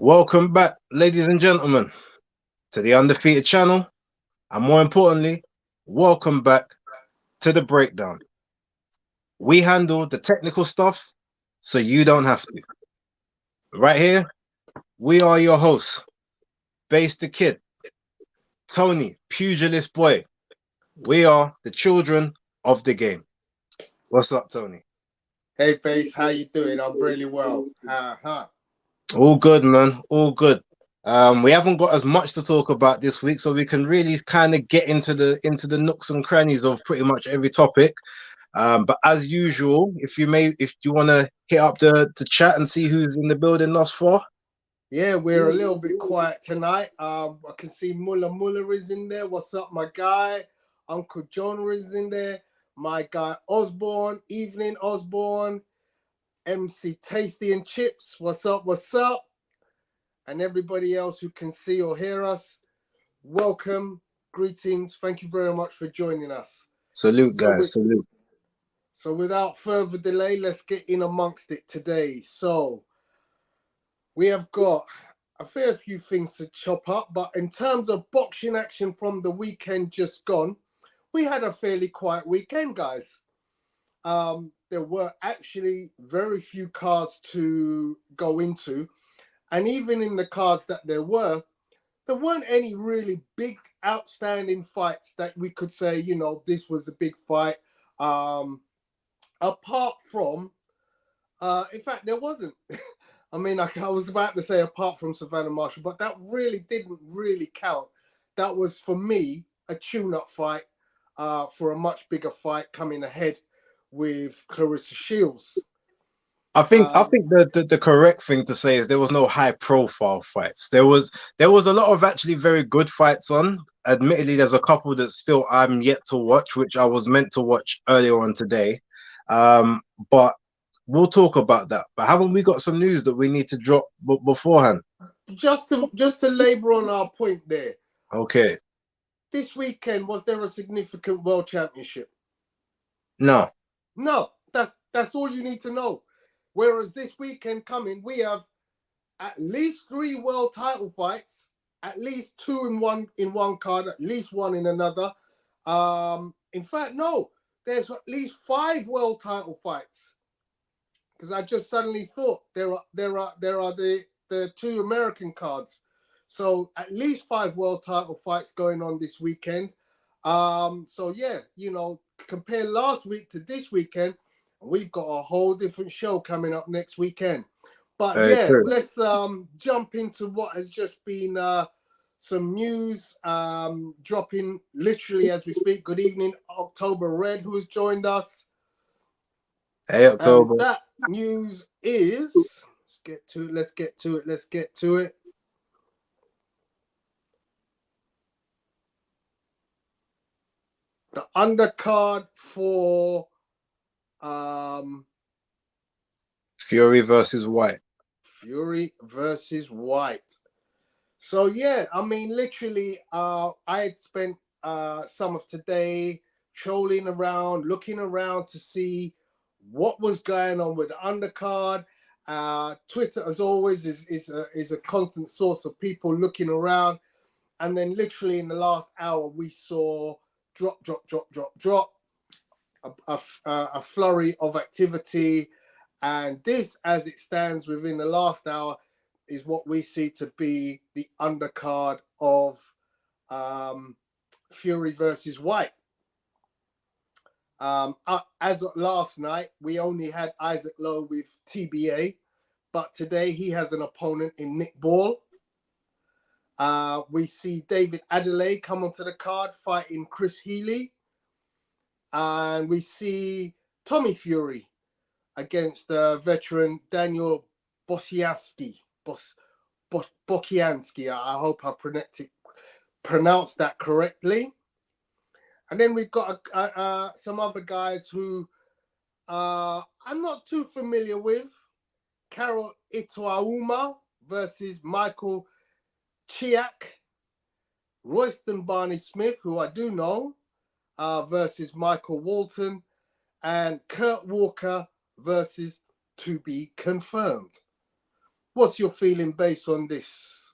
Welcome back, ladies and gentlemen, to the Undefeated channel, and more importantly, welcome back to the breakdown. We handle the technical stuff so you don't have to. Right here, we are your hosts, BaseDaKID, Tony, Pugilist Boy. We are the children of the game. What's up, Tony? Hey, Base, how you doing? I'm really well. All good, man. All good. We haven't got as much to talk about this week, so we can really kind of get into the nooks and crannies of pretty much every topic. But as usual, if you want to hit up the chat and see who's in the building thus far. Yeah, we're a little bit quiet tonight. I can see Muller is in there. What's up, my guy? Uncle John is in there. My guy Osborne, Evening Osborne, MC Tasty and Chips. What's up? What's up? And everybody else who can see or hear us, welcome, greetings. Thank you very much for joining us. Salute, guys. Salute. So without further delay, let's get in amongst it today. So we have got a fair few things to chop up, but in terms of boxing action from the weekend just gone, we had a fairly quiet weekend, guys. There were actually very few cards to go into. And even in the cards that there weren't any really big outstanding fights that we could say, you know, this was a big fight. Apart from, in fact, there wasn't. I mean, I was about to say apart from Savannah Marshall, but that really didn't really count. That was, for me, a tune-up fight for a much bigger fight coming ahead with Clarissa Shields. I think the correct thing to say is there was no high profile fights. There was a lot of actually very good fights on. Admittedly, there's a couple that still I'm yet to watch, which I was meant to watch earlier on today. But we'll talk about that. But haven't we got some news that we need to drop beforehand? Just to labor on our point there. Okay. This weekend, was there a significant world championship? No. No, that's all you need to know. Whereas this weekend coming, we have at least 3 world title fights, at least 2 in one card, at least 1 in another. In fact, no, there's at least 5 world title fights. Because I just suddenly thought there are the 2 American cards. So at least 5 world title fights going on this weekend. So yeah, you know, compare last week to this weekend, we've got a whole different show coming up next weekend. But let's jump into what has just been some news dropping literally as we speak. Good evening, October Red, who has joined us. Hey, October. And that news is, let's get to it. The undercard for Fury versus White. Fury versus White. So yeah, I mean, literally, I had spent some of today trolling around, looking around to see what was going on with the undercard. Twitter, as always, is a constant source of people looking around. And then literally in the last hour, we saw drop, a flurry of activity. And this, as it stands within the last hour, is what we see to be the undercard of Fury versus White. As of last night, we only had Isaac Lowe with TBA, but today he has an opponent in Nick Ball. We see David Adelaide come onto the card fighting Chris Healy. And we see Tommy Fury against the veteran Daniel Bosianski. Bokianski. I hope I pronounced that correctly. And then we've got some other guys who I'm not too familiar with. Carol Ituauma versus Michael Chiak. Royston Barney Smith, who I do know, versus Michael Walton. And Kurt Walker versus To Be Confirmed. what's your feeling based on this?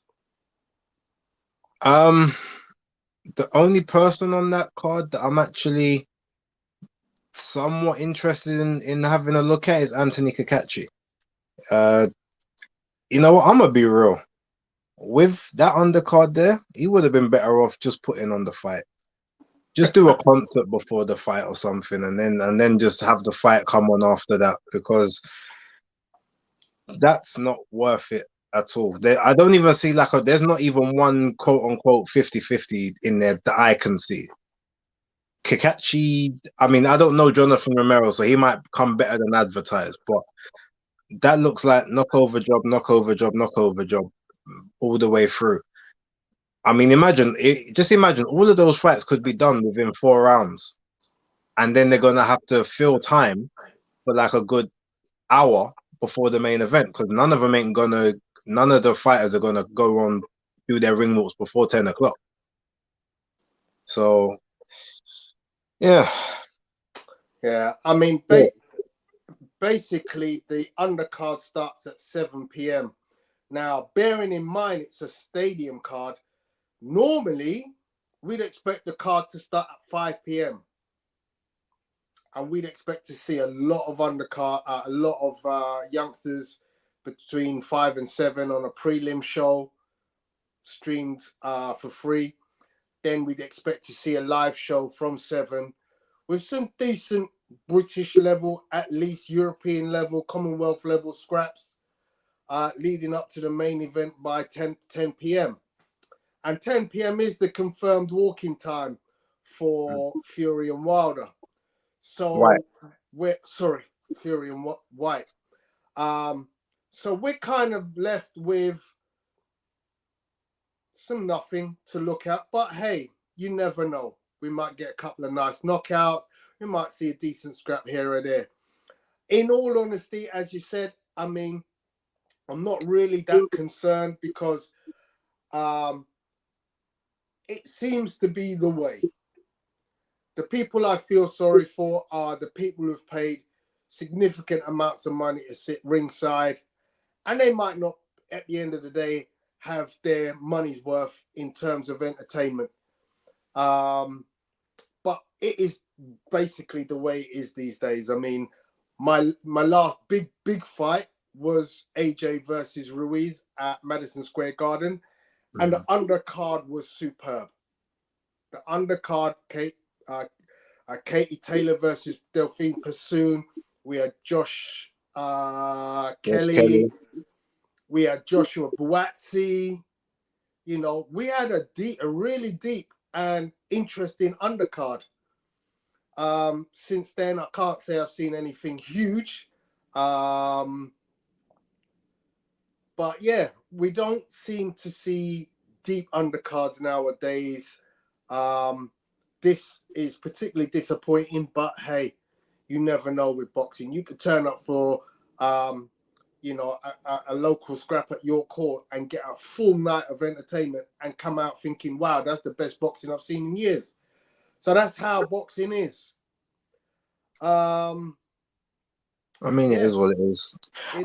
The only person on that card that I'm actually somewhat interested in having a look at is Anthony Kakachi. You know what? I'm gonna be real. With that undercard there, he would have been better off just putting on the fight. Just do a concert before the fight or something, and then just have the fight come on after that, because that's not worth it at all. I don't even see there's not even one quote unquote 50-50 in there that I can see. Kakachi, I mean, I don't know Jonathan Romero, so he might come better than advertised, but that looks like knockover job all the way through. I mean, just imagine all of those fights could be done within 4 rounds, and then they're gonna have to fill time for like a good hour before the main event, because none of the fighters are gonna go on do their ring walks before 10 o'clock. So yeah. I mean, basically the undercard starts at 7 p.m. Now, bearing in mind it's a stadium card, normally we'd expect the card to start at 5 p.m. and we'd expect to see a lot of undercard, a lot of youngsters between 5 and 7 on a prelim show streamed for free. Then we'd expect to see a live show from 7 with some decent British level, at least European level, Commonwealth level scraps leading up to the main event by 10 p.m. And 10 p.m. is the confirmed walking time for Fury and Wilder. So Fury and White. So we're kind of left with some nothing to look at, but hey, you never know. We might get a couple of nice knockouts. We might see a decent scrap here or there. In all honesty, as you said, I mean, I'm not really that concerned, because it seems to be the way. The people I feel sorry for are the people who've paid significant amounts of money to sit ringside, and they might not, at the end of the day, have their money's worth in terms of entertainment. But it is basically the way it is these days. I mean, my last big fight was AJ versus Ruiz at Madison Square Garden, and the undercard was superb. The undercard, Katie Taylor versus Delphine Persoon. We had Josh Kelly. We had Joshua Buatsi. You know, we had a really deep and interesting undercard. Since then, I can't say I've seen anything huge. But yeah, we don't seem to see deep undercards nowadays. This is particularly disappointing, but hey, you never know with boxing. You could turn up for a local scrap at York Court and get a full night of entertainment and come out thinking, wow, that's the best boxing I've seen in years. So that's how boxing is. I mean, it is what it is. It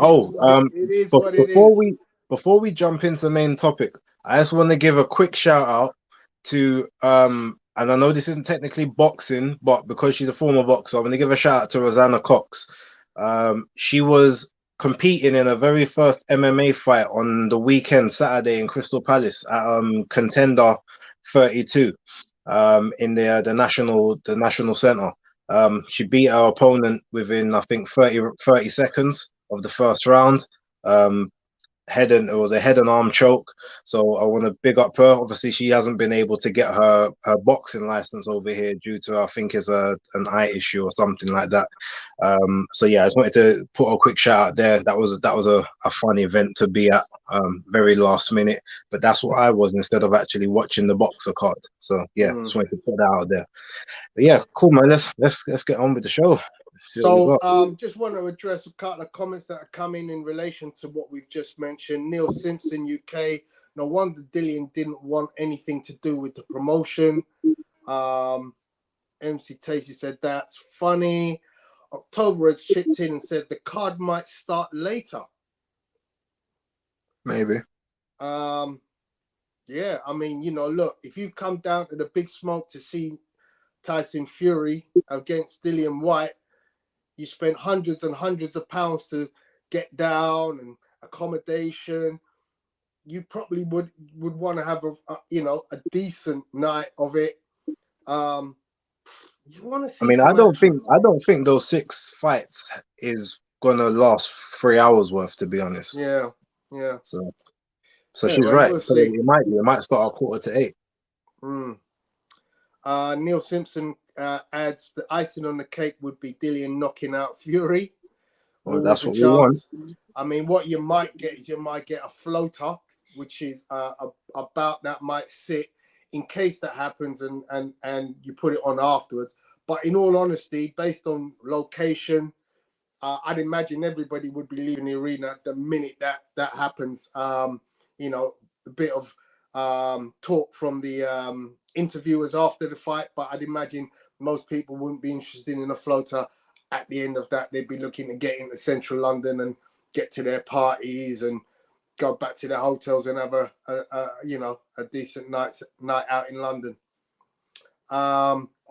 is what it is. Before we jump into the main topic, I just want to give a quick shout out to and I know this isn't technically boxing, but because she's a former boxer, I'm going to give a shout out to Rosanna Cox. She was competing in a very first MMA fight on the weekend, Saturday, in Crystal Palace at Contender 32 in the national center. She beat her opponent within, I think, 30 seconds of the first round. It was a head and arm choke. So I want to big up her. Obviously, she hasn't been able to get her boxing license over here due to, I think, it's an eye issue or something like that. So yeah, I just wanted to put a quick shout out there. That was a fun event to be at, very last minute. But that's what I was, instead of actually watching the boxer card. So yeah, just wanted to put that out there. But yeah, cool, man. Let's get on with the show. So just want to address a couple of comments that are coming in relation to what we've just mentioned. Neil Simpson, UK. No wonder Dillian didn't want anything to do with the promotion. MC Tacey said that's funny. October has chipped in and said the card might start later. Maybe. Yeah, I mean, you know, look, if you've come down to the Big Smoke to see Tyson Fury against Dillian White, you spent hundreds and hundreds of pounds to get down and accommodation. You probably would want to have a decent night of it. You want to I see mean, some action. I don't think those 6 fights is gonna last 3 hours worth, to be honest. Yeah, yeah. So, so she's Anyway, right. we'll see. It might start 7:45. Mm. Neil Simpson adds the icing on the cake would be Dillian knocking out Fury. Well, Always that's a what we want. chance. I mean, what you might get is you might get a floater, which is about that might sit in case that happens, and you put it on afterwards. But in all honesty, based on location, I'd imagine everybody would be leaving the arena the minute that happens. You know, a bit of talk from the interviewers after the fight, but I'd imagine most people wouldn't be interested in a floater. At the end of that, they'd be looking to get into central London and get to their parties and go back to their hotels and have a decent night out in London.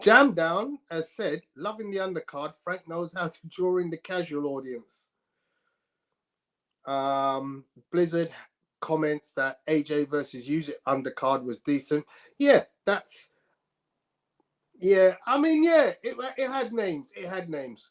Jam Down has said, loving the undercard. Frank knows how to draw in the casual audience. Blizzard comments that AJ versus Use It undercard was decent. Yeah, that's. Yeah, I mean, yeah, it had names. It had names.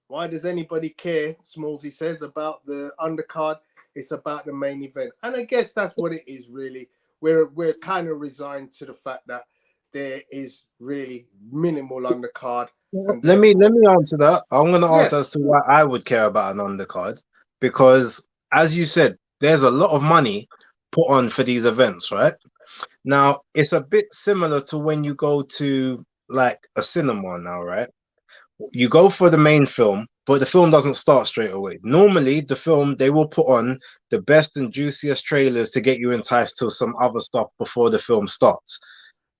Why does anybody care? Smallsy says about the undercard. It's about the main event, and I guess that's what it is. Really, we're kind of resigned to the fact that there is really minimal undercard, and Let therefore, me answer that. I'm gonna yeah, answer as to why I would care about an undercard, because as you said, there's a lot of money put on for these events, right? Now it's a bit similar to when you go to like a cinema now, right? You go for the main film, but the film doesn't start straight away. Normally, the film they will put on the best and juiciest trailers to get you enticed to some other stuff before the film starts.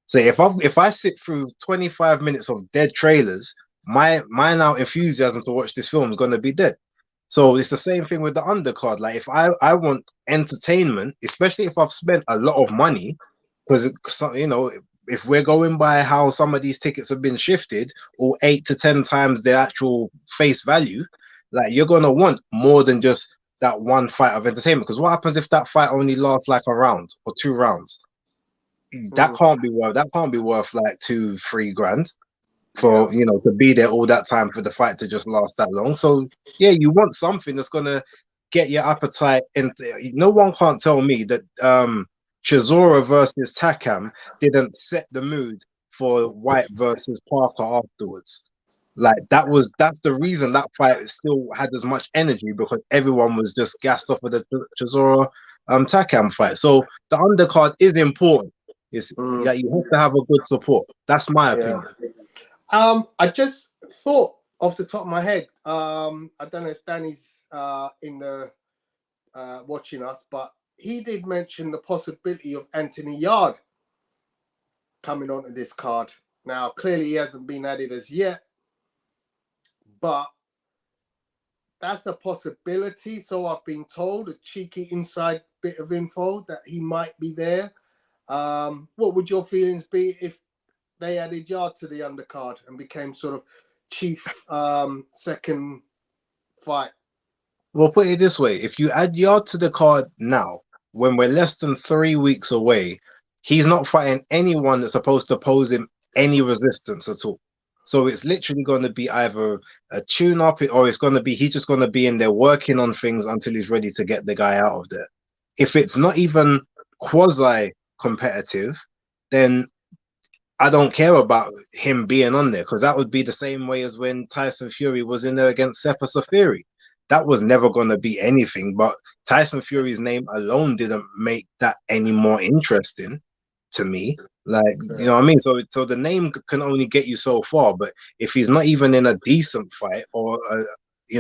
So if I sit through 25 minutes of dead trailers, my now enthusiasm to watch this film is going to be dead. So it's the same thing with the undercard. Like if I want entertainment, especially if I've spent a lot of money, because you know if we're going by how some of these tickets have been shifted, or 8 to 10 times their actual face value, like you're gonna want more than just that one fight of entertainment. Because what happens if that fight only lasts like a round or 2 rounds? That can't be worth like 2-3 grand yeah, for to be there all that time for the fight to just last that long. So yeah, you want something that's gonna get your appetite, and no one can't tell me that Chisora versus Takam didn't set the mood for White versus Parker afterwards. Like that's the reason that fight still had as much energy, because everyone was just gassed off of the Chisora Takam fight. So the undercard is important. It's that you have to have a good support. That's my yeah. opinion. I just thought off the top of my head. I don't know if Danny's in the watching us, but he did mention the possibility of Anthony Yard coming onto this card. Now, clearly, he hasn't been added as yet, but that's a possibility. So I've been told, a cheeky inside bit of info that he might be there. What would your feelings be if they added Yard to the undercard and became sort of chief second fight? Well, put it this way: if you add Yard to the card now, when we're less than 3 weeks away, he's not fighting anyone that's supposed to pose him any resistance at all. So it's literally going to be either a tune-up, or it's going to be he's just going to be in there working on things until he's ready to get the guy out of there. If it's not even quasi-competitive, then I don't care about him being on there, because that would be the same way as when Tyson Fury was in there against Sefa Safiri. That was never going to be anything, but Tyson Fury's name alone didn't make that any more interesting to me. Like, you know what I mean? So the name can only get you so far, but if he's not even in a decent fight, or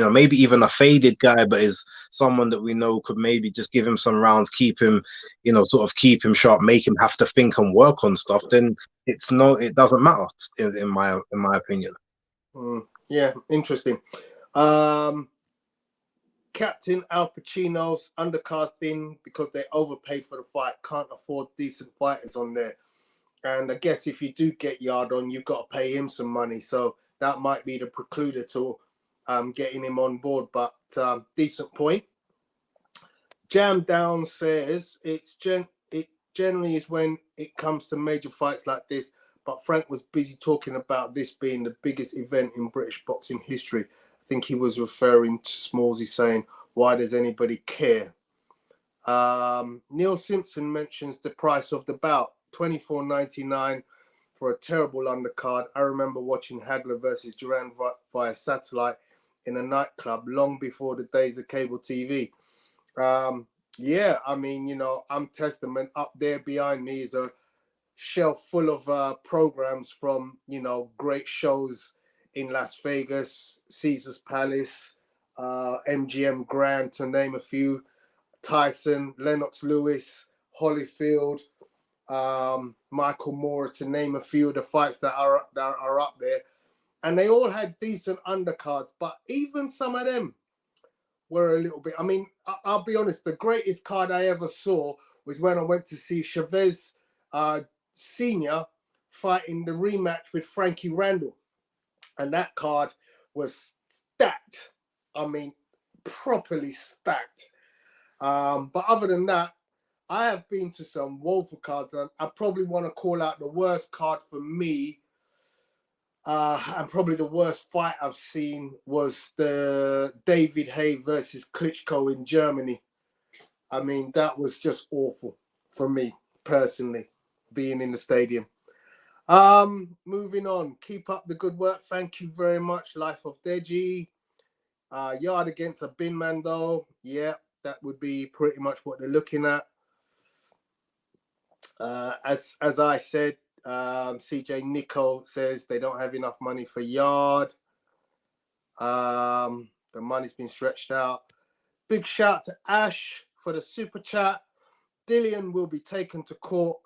maybe even a faded guy, but is someone that we know could maybe just give him some rounds, keep him, sort of keep him sharp, make him have to think and work on stuff, then it doesn't matter in my opinion. Yeah, interesting. Captain Al Pacino's undercard thing, because they overpaid for the fight, can't afford decent fighters on there. And I guess if you do get Yard on, you've got to pay him some money. So that might be the precluder to getting him on board. But decent point. Jam Down says it generally is when it comes to major fights like this. But Frank was busy talking about this being the biggest event in British boxing history. I think he was referring to Smallsy saying, why does anybody care? Neil Simpson mentions the price of the bout, $24.99 for a terrible undercard. I remember watching Hagler versus Duran via satellite in a nightclub long before the days of cable TV. Yeah, I mean, you know, I'm testament. Up there behind me is a shelf full of programs from, you know, great shows in Las Vegas, Caesar's Palace, MGM Grand, to name a few. Tyson, Lennox Lewis, Holyfield, Michael Moore, to name a few of the fights that are up there. And they all had decent undercards, but even some of them were a little bit. I mean, I'll be honest, the greatest card I ever saw was when I went to see Chavez Sr. fighting the rematch with Frankie Randall. And that card was stacked. I mean, properly stacked. But other than that, I have been to some woeful cards, and I probably want to call out the worst card for me. And probably the worst fight I've seen was the David Hay versus Klitschko in Germany. I mean, that was just awful for me personally, being in the stadium. Moving on. Keep up the good work. Thank you very much, Life of Deji. Yard against a bin man, though. Yeah, that would be pretty much what they're looking at. As I said, CJ Nico says they don't have enough money for Yard. The money's been stretched out. Big shout to Ash for the super chat. Dillian will be taken to court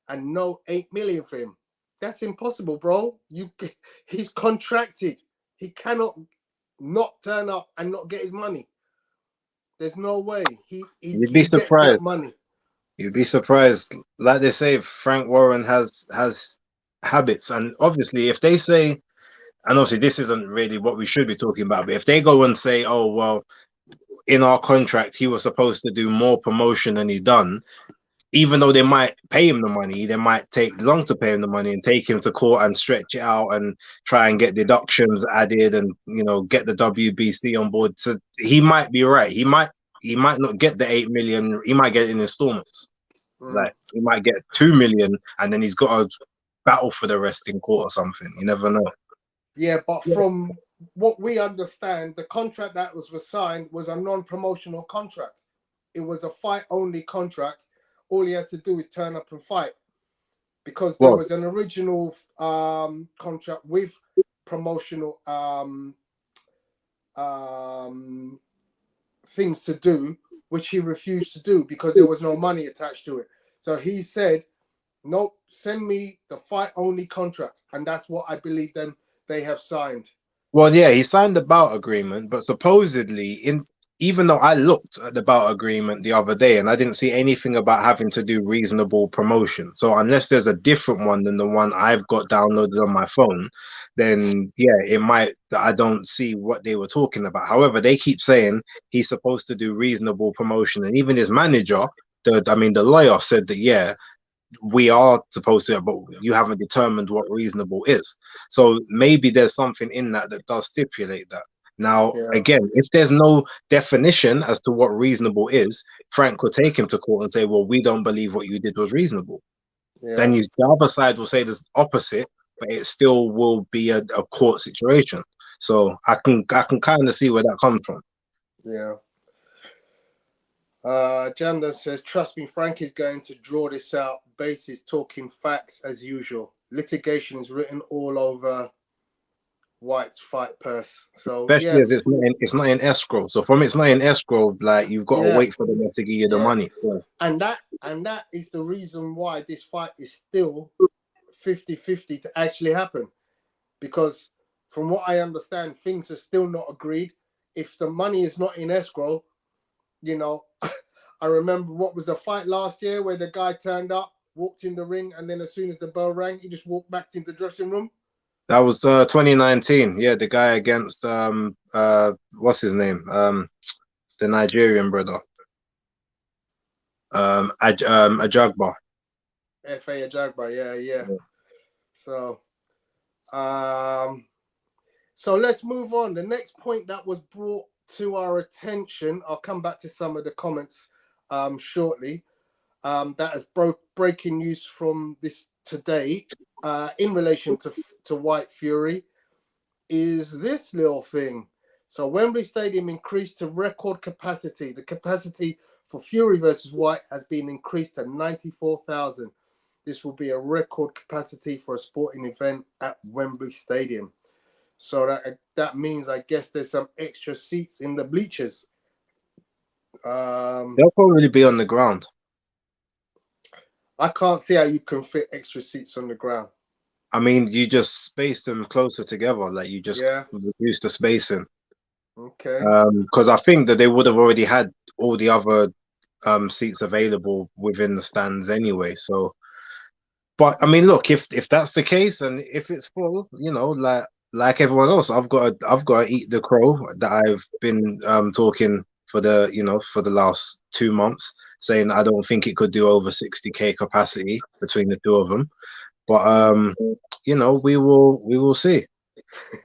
and no 8 million for him. That's impossible, bro. He's contracted. He cannot not turn up and not get his money. There's no way. You'd be surprised. Gets that money. You'd be surprised. Like they say, Frank Warren has habits, and obviously, if they say, and obviously this isn't really what we should be talking about, but if they go and say, oh well, in our contract he was supposed to do more promotion than he done, even though they might pay him the money, they might take long to pay him the money and take him to court and stretch it out and try and get deductions added and, you know, get the WBC on board. So he might be right. He might not get the 8 million. He might get it in installments. Like he might get 2 million and then he's got to battle for the rest in court or something. You never know. Yeah, but from what we understand, the contract that was signed was a non-promotional contract. It was a fight-only contract. All he has to do is turn up and fight, because there was an original contract with promotional things to do, which he refused to do because there was no money attached to it. So he said, nope, send me the fight-only contract. And that's what I believe they have signed. Well, yeah, he signed the bout agreement, but supposedly, even though I looked at the bout agreement the other day and I didn't see anything about having to do reasonable promotion. So unless there's a different one than the one I've got downloaded on my phone, then yeah, it might, I don't see what they were talking about. However, they keep saying he's supposed to do reasonable promotion. And even his manager, the lawyer said that, yeah, we are supposed to, but you haven't determined what reasonable is. So maybe there's something in that does stipulate that. Now, again, if there's no definition as to what reasonable is, Frank could take him to court and say, well, we don't believe what you did was reasonable. Then the other side will say the opposite, but it still will be a court situation. So I can kind of see where that comes from. Yeah. Jamda says, trust me, Frank is going to draw this out. Base is talking facts as usual. Litigation is written all over White's fight purse. So especially as it's not in escrow. So from it's not in escrow, like you've got to wait for them to give you the money. So. And that is the reason why this fight is still 50-50 to actually happen. Because from what I understand, things are still not agreed. if the money is not in escrow, you know, I remember what was a fight last year where the guy turned up, walked in the ring, and then as soon as the bell rang, he just walked back into the dressing room. That was 2019. Yeah, the guy against what's his name? The Nigerian brother. Ajagba. F.A. Ajagba, yeah. So, so let's move on. The next point that was brought to our attention, I'll come back to some of the comments shortly. That is breaking news from this today in relation to White Fury is this little thing. So Wembley Stadium increased to record capacity. The capacity for Fury versus White has been increased to 94,000. This will be a record capacity for a sporting event at Wembley Stadium. So that means, I guess, there's some extra seats in the bleachers. They'll probably be on the ground. I can't see how you can fit extra seats on the ground. I mean, you just space them closer together, like you just reduce the spacing. Okay. Because I think that they would have already had all the other seats available within the stands anyway. So, but I mean, look, if that's the case and if it's full, you know, like everyone else, I've got to eat the crow that I've been talking for the last 2 months, saying I don't think it could do over 60K capacity between the two of them. But you know, we will see.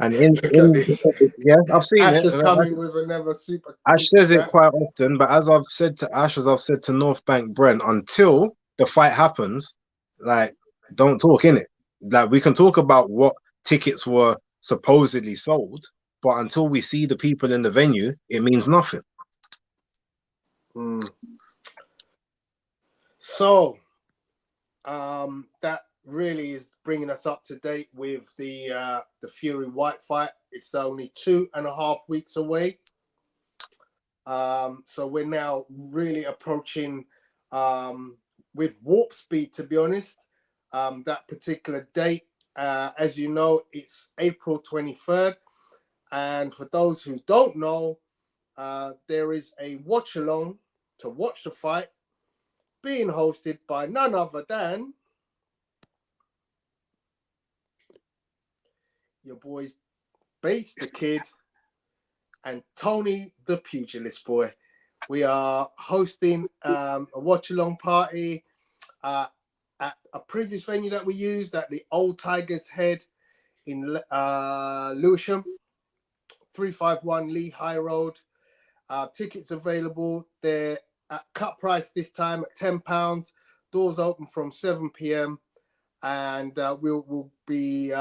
And yeah, I've seen Ash it. is coming with another super. Ash says it quite often, but as I've said to Ash, as I've said to North Bank Brent, until the fight happens, like, don't talk in it. Like, we can talk about what tickets were supposedly sold, but until we see the people in the venue, it means nothing. So, that really is bringing us up to date with the Fury White fight. It's only 2.5 weeks away. So we're now really approaching with warp speed, to be honest. That particular date, as you know, it's April 23rd. And for those who don't know, there is a watch along to watch the fight being hosted by none other than your boys BaseDaKID and Tony the Pugilist Boy. We are hosting a watch along party at a previous venue that we used at the Old Tiger's Head in Lewisham, 351 Lee High Road. Tickets available. They're at cut price this time at £10. Doors open from 7 p.m. and we'll be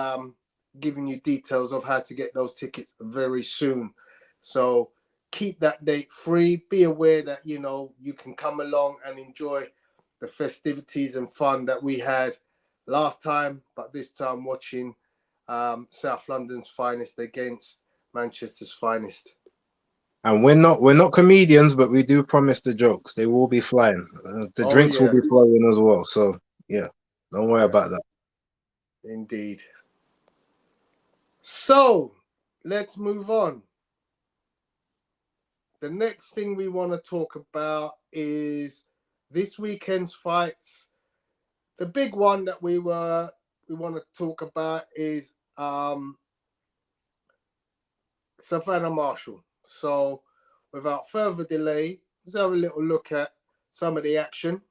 giving you details of how to get those tickets very soon. So keep that date free. Be aware that, you know, you can come along and enjoy the festivities and fun that we had last time, but this time watching South London's finest against Manchester's finest. And we're not comedians, but we do promise the jokes. They will be flying. The drinks will be flowing as well. So yeah, don't worry about that. Indeed. So let's move on. The next thing we want to talk about is this weekend's fights. The big one that we want to talk about is Savannah Marshall. So without further delay, let's have a little look at some of the action.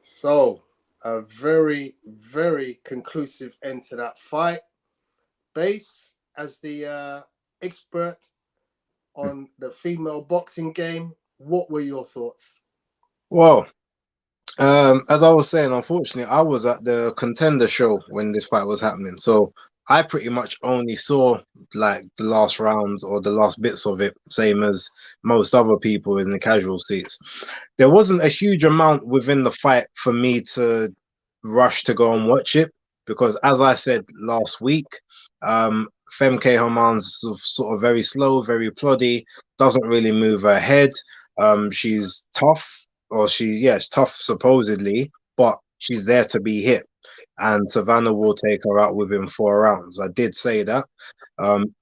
So a very, very conclusive end to that fight. Base, as the expert on the female boxing game, what were your thoughts? Well, As I was saying, unfortunately, I was at the Contender show when this fight was happening, so I pretty much only saw like the last rounds or the last bits of it, same as most other people in the casual seats. There wasn't a huge amount within the fight for me to rush to go and watch it because, as I said last week, Femke Herman's sort of very slow, very ploddy, doesn't really move her head. She's tough, or she's tough supposedly, but she's there to be hit. And Savannah will take her out within 4 rounds. I did say that.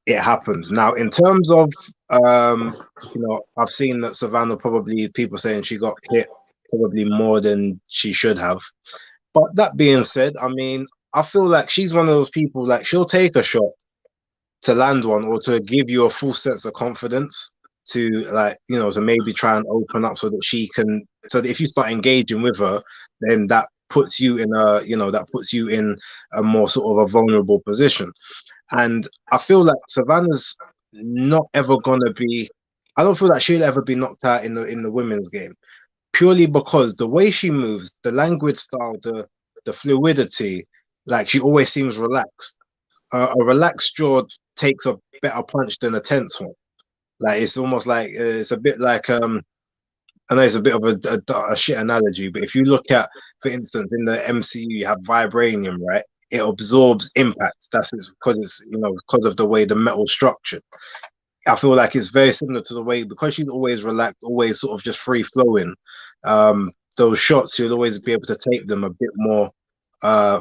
It happens. Now, in terms of I've seen that Savannah, probably people saying she got hit probably more than she should have. But that being said, I mean, I feel like she's one of those people, like she'll take a shot to land one or to give you a full sense of confidence to, like, to maybe try and open up so that she can, so that if you start engaging with her, then that puts you in a more sort of a vulnerable position. And I feel like Savannah's not ever gonna be, I don't feel like she'll ever be knocked out in the women's game, purely because the way she moves, the language style, the fluidity, like she always seems relaxed. A relaxed jaw takes a better punch than a tense one. Like it's almost like it's a bit like I know it's a bit of a shit analogy, but if you look at, for instance, in the MCU, you have vibranium, right? It absorbs impact. That's because it's because of the way the metal structured. I feel like it's very similar to the way, because she's always relaxed, always sort of just free flowing. Those shots, you'll always be able to take them a bit more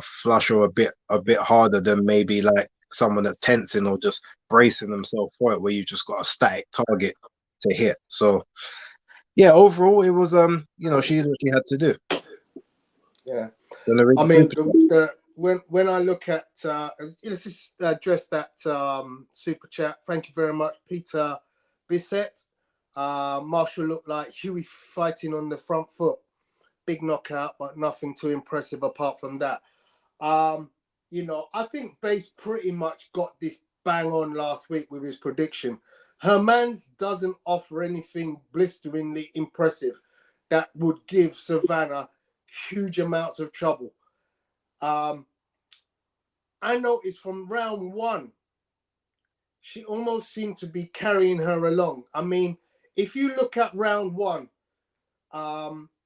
flush, or a bit harder than maybe like someone that's tensing or just bracing themselves for it, where you just got a static target to hit. So yeah, overall it was she did what she had to do. Yeah, I I mean when I look at let's just address that super chat. Thank you very much, Peter Bissett. Marshall looked like Huey fighting on the front foot. Big knockout, but nothing too impressive apart from that. I think Base pretty much got this bang on last week with his prediction. Hermans doesn't offer anything blisteringly impressive that would give Savannah huge amounts of trouble. I noticed from round one, she almost seemed to be carrying her along. I mean, if you look at round one,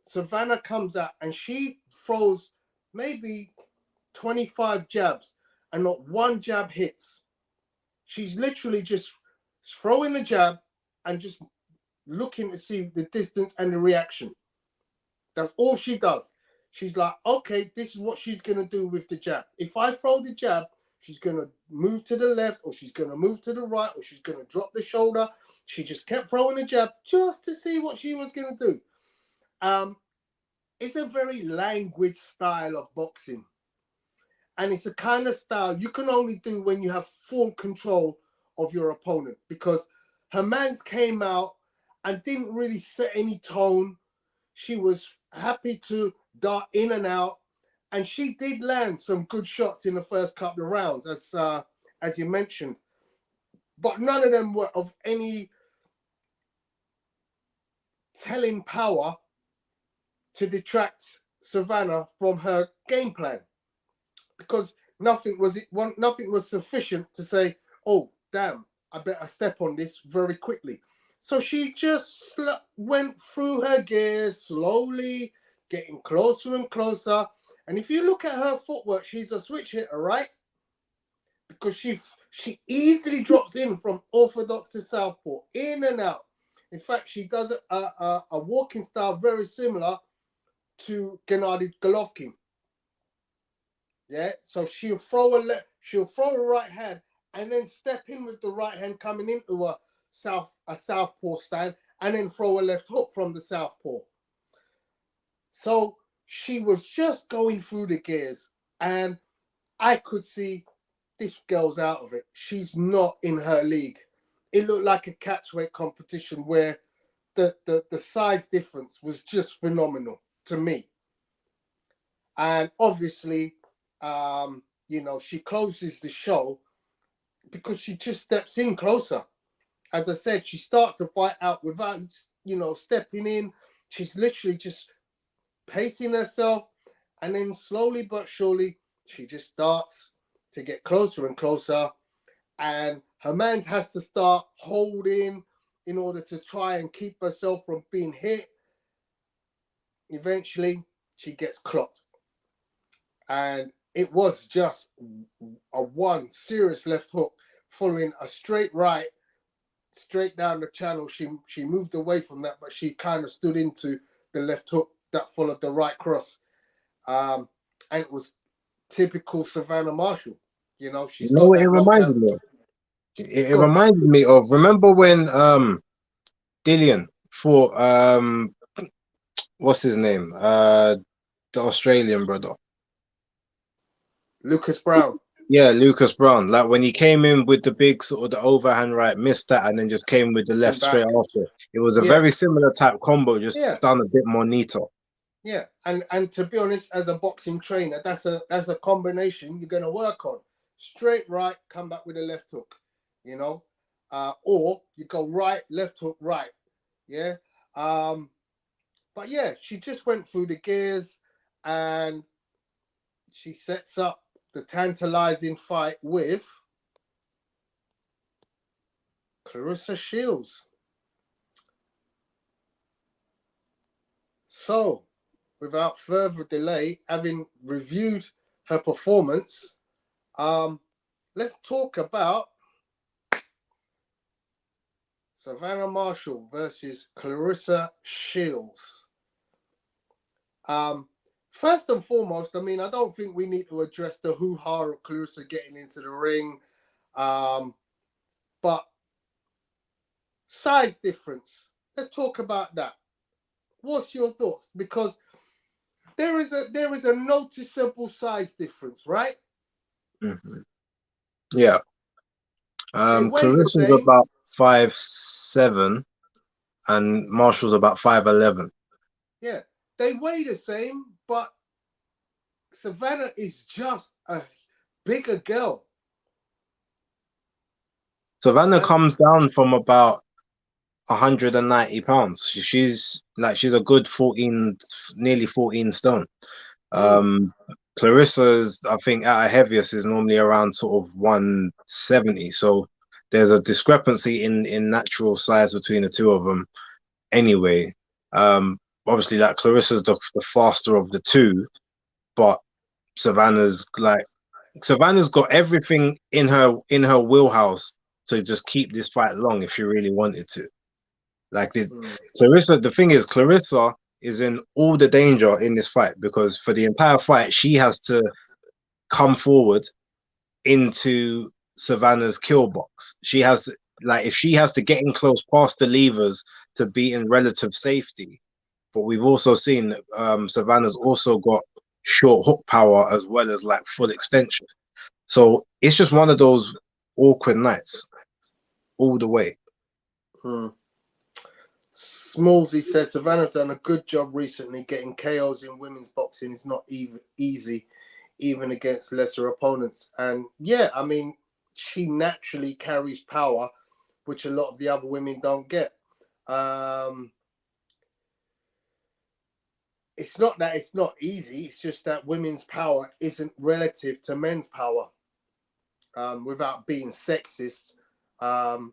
Savannah comes out and she throws maybe 25 jabs and not one jab hits. She's literally just throwing the jab and just looking to see the distance and the reaction. That's all she does. She's like, okay, this is what she's going to do with the jab. If I throw the jab, she's going to move to the left, or she's going to move to the right, or she's going to drop the shoulder. She just kept throwing the jab just to see what she was going to do. It's a very languid style of boxing. And it's a kind of style you can only do when you have full control of your opponent, because Hermans came out and didn't really set any tone. She was happy to dart in and out, and she did land some good shots in the first couple of rounds, as you mentioned. But none of them were of any telling power to detract Savannah from her game plan, because nothing was sufficient to say, oh damn, I better step on this very quickly. So she just went through her gears slowly, getting closer and closer. And if you look at her footwork, she's a switch hitter, right? Because she easily drops in from orthodox to southpaw, in and out. In fact, she does a walking style very similar to Gennady Golovkin. Yeah, so she'll throw a right hand and then step in with the right hand coming into a southpaw stand, and then throw a left hook from the southpaw. So she was just going through the gears, and I could see this girl's out of it. She's not in her league. It looked like a catchweight competition where the size difference was just phenomenal to me. And obviously, she closes the show because she just steps in closer. As I said, she starts the fight out without, stepping in. She's literally just pacing herself, and then slowly but surely she just starts to get closer and closer, and her man has to start holding in order to try and keep herself from being hit. Eventually she gets clocked, and it was just a one serious left hook following a straight right straight down the channel. She moved away from that, but she kind of stood into the left hook that followed the right cross. And it was typical Savannah Marshall. You know, she's You know got what it that knockout. reminded me of? It reminded me of, remember when Dillian fought what's his name? The Australian brother. Lucas Brown. Yeah, Lucas Brown. Like when he came in with the big sort of the overhand right, missed that, and then just came with the left straight after. It was a very similar type combo, just done a bit more neater. Yeah, and to be honest, as a boxing trainer, that's a combination you're gonna work on. Straight right, come back with a left hook, you know, or you go right, left hook, right. Yeah. But yeah, she just went through the gears, and she sets up the tantalizing fight with Clarissa Shields. So, without further delay, having reviewed her performance, let's talk about Savannah Marshall versus Clarissa Shields. First and foremost, I mean, I don't think we need to address the hoo-ha of Clarissa getting into the ring, but size difference. Let's talk about that. What's your thoughts? Because there is a noticeable size difference, right? Mm-hmm. Yeah. They weigh the Clarissa's same. about 5'7", and Marshall's about 5'11". Yeah, they weigh the same, but Savannah is just a bigger girl. Savannah comes down from about 190 pounds. She's a good 14, nearly 14 stone. Clarissa's, I think, at her heaviest is normally around sort of 170. So there's a discrepancy in natural size between the two of them. Anyway, obviously, like Clarissa's the faster of the two, but Savannah's got everything in her wheelhouse to just keep this fight long if she really wanted to. Clarissa, the thing is, Clarissa is in all the danger in this fight, because for the entire fight, she has to come forward into Savannah's kill box. She has to, if she has to get in close past the levers to be in relative safety. But we've also seen that Savannah's also got short hook power as well as full extension. So it's just one of those awkward nights all the way. Smallsy says Savannah's done a good job recently. Getting KOs in women's boxing is not easy, even against lesser opponents. And yeah, I mean, she naturally carries power, which a lot of the other women don't get. It's not that it's not easy. It's just that women's power isn't relative to men's power. Without being sexist,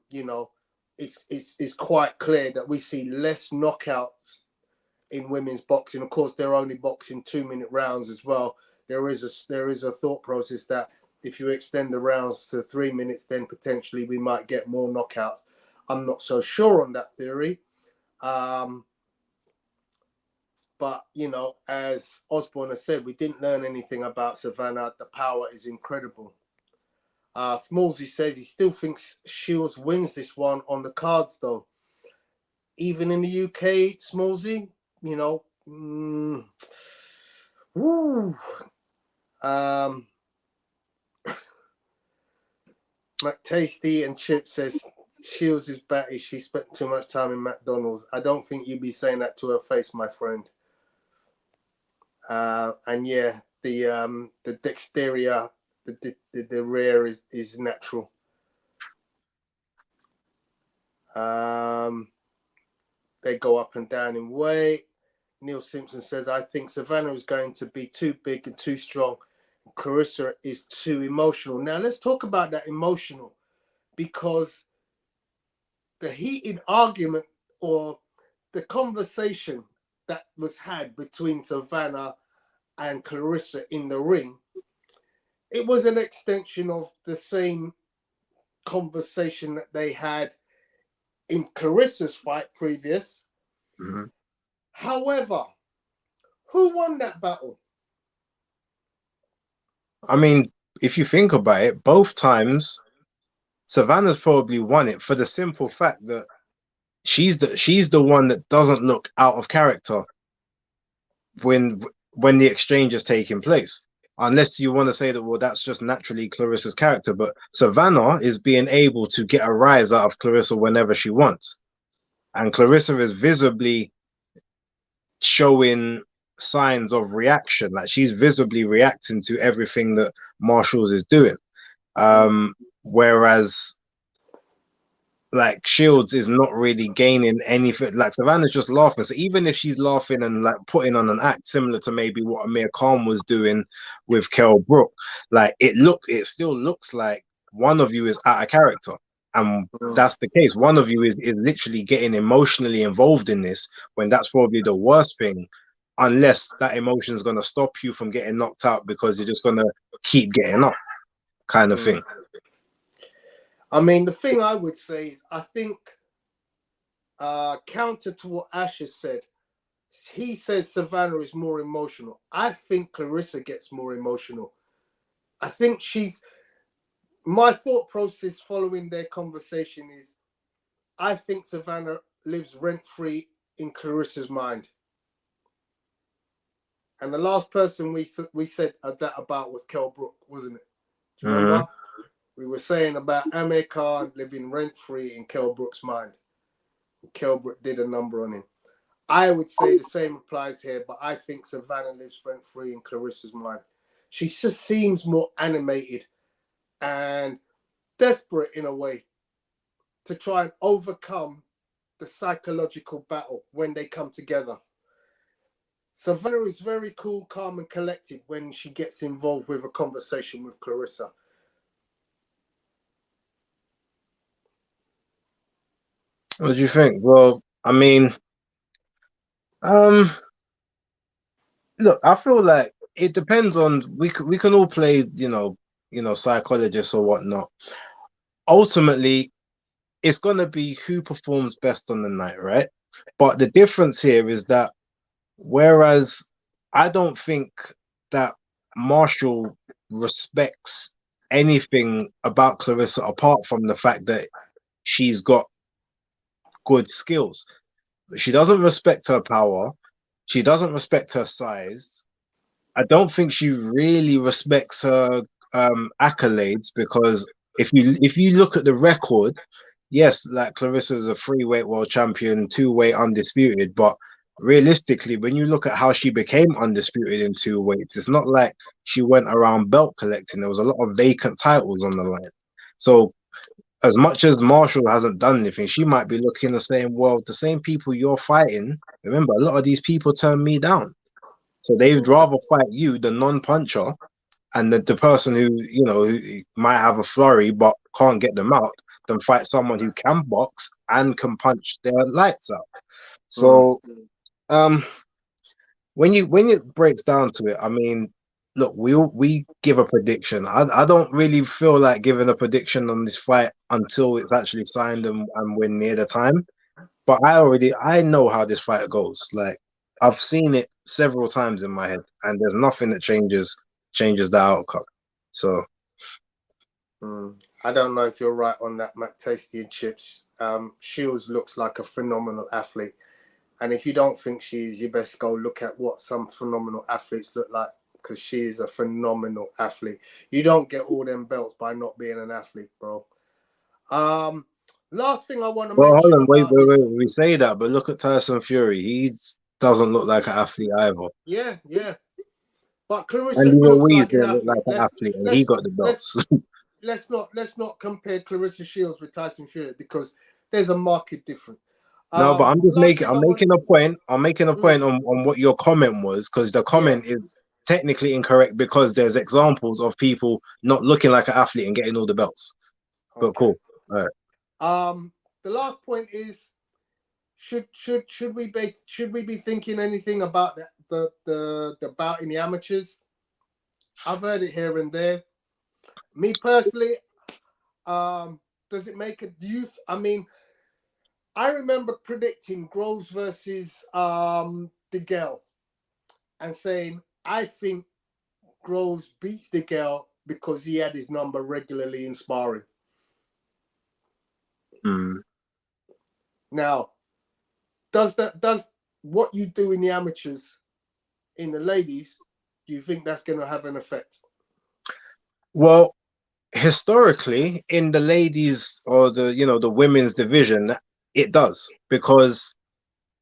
you know, it's quite clear that we see less knockouts in women's boxing. Of course, they're only boxing 2-minute rounds as well. There is a thought process that if you extend the rounds to 3 minutes, then potentially we might get more knockouts. I'm not so sure on that theory. But, you know, as Osborne has said, we didn't learn anything about Savannah. The power is incredible. Smallsy says he still thinks Shields wins this one on the cards, though. Even in the UK, Smallsy, you know, McTasty and Chip says Shields is batty. She spent too much time in McDonald's. I don't think you'd be saying that to her face, my friend. And yeah, the dexteria, the rear is natural. They go up and down in weight. Neil Simpson says, I think Savannah is going to be too big and too strong. Clarissa is too emotional. Now, let's talk about that emotional, because the heated argument or the conversation that was had between Savannah and Clarissa in the ring, it was an extension of the same conversation that they had in Clarissa's fight previous. Mm-hmm. However, who won that battle? I mean, if you think about it, both times Savannah's probably won it for the simple fact that she's the one that doesn't look out of character when the exchange is taking place. Unless you want to say that, well, that's just naturally Clarissa's character, but Savannah is being able to get a rise out of Clarissa whenever she wants. And Clarissa is visibly showing signs of reaction, like she's visibly reacting to everything that Marshalls is doing. Whereas like Shields is not really gaining anything. Like Savannah's just laughing. So even if she's laughing and like putting on an act similar to maybe what Amir Khan was doing with Kell Brook, like it still looks like one of you is out of character. And that's the case. One of you is literally getting emotionally involved in this, when that's probably the worst thing, unless that emotion is going to stop you from getting knocked out because you're just going to keep getting up, kind of thing. I mean, the thing I would say is, I think, counter to what Ash has said, he says Savannah is more emotional. I think Clarissa gets more emotional. I think my thought process following their conversation is, I think Savannah lives rent-free in Clarissa's mind. And the last person we said that about was Kell Brook, wasn't it? Do you remember? We were saying about Amir Khan living rent-free in Kell Brook's mind. Kell Brook did a number on him. I would say the same applies here, but I think Savannah lives rent-free in Clarissa's mind. She just seems more animated and desperate in a way to try and overcome the psychological battle when they come together. Savannah is very cool, calm, and collected when she gets involved with a conversation with Clarissa. What do you think? Well, I mean, look, I feel like it depends on, we can all play, psychologists or whatnot. Ultimately, it's gonna be who performs best on the night, right? But the difference here is that whereas I don't think that Marshall respects anything about Clarissa apart from the fact that she's got good skills. She doesn't respect her power. She doesn't respect her size. I don't think she really respects her accolades, because if you look at the record, yes, like Clarissa's a 3-weight world champion, 2-weight undisputed, but realistically, when you look at how she became undisputed in 2 weights, it's not like she went around belt collecting. There was a lot of vacant titles on the line. So as much as Marshall hasn't done anything, she might be looking the same, well, the same people you're fighting, remember, a lot of these people turn me down. So they'd rather fight you, the non-puncher, and the person who might have a flurry but can't get them out, than fight someone who can box and can punch their lights out. So when it breaks down to it, I mean, look, we give a prediction. I don't really feel like giving a prediction on this fight until it's actually signed and we're near the time. But I know how this fight goes. Like, I've seen it several times in my head, and there's nothing that changes the outcome. So I don't know if you're right on that, Mac Tasty and Chips. Shields looks like a phenomenal athlete. And if you don't think she is, you best go look at what some phenomenal athletes look like, because she is a phenomenal athlete. You don't get all them belts by not being an athlete, bro. Last thing I want to mention. Hold on, wait. We say that, but look at Tyson Fury. He doesn't look like an athlete either. Yeah. But Clarissa and looks like an athlete, and he got the belts. Let's not compare Clarissa Shields with Tyson Fury, because there's a marked difference. No, but Last thing I'm I want. making a point. I'm making a Mm, point on what your comment was, because the yeah. comment is technically incorrect because there's examples of people not looking like an athlete and getting all the belts. But Okay. cool. All right. The last point is should we be thinking anything about the bout in the amateurs? I've heard it here and there. Me personally, does it make a youth? I mean, I remember predicting Groves versus DeGale and saying I think Groves beats DeGale because he had his number regularly in sparring. Mm. Now, does what you do in the amateurs in the ladies, do you think that's going to have an effect? Well, historically, in the ladies or the women's division, it does, because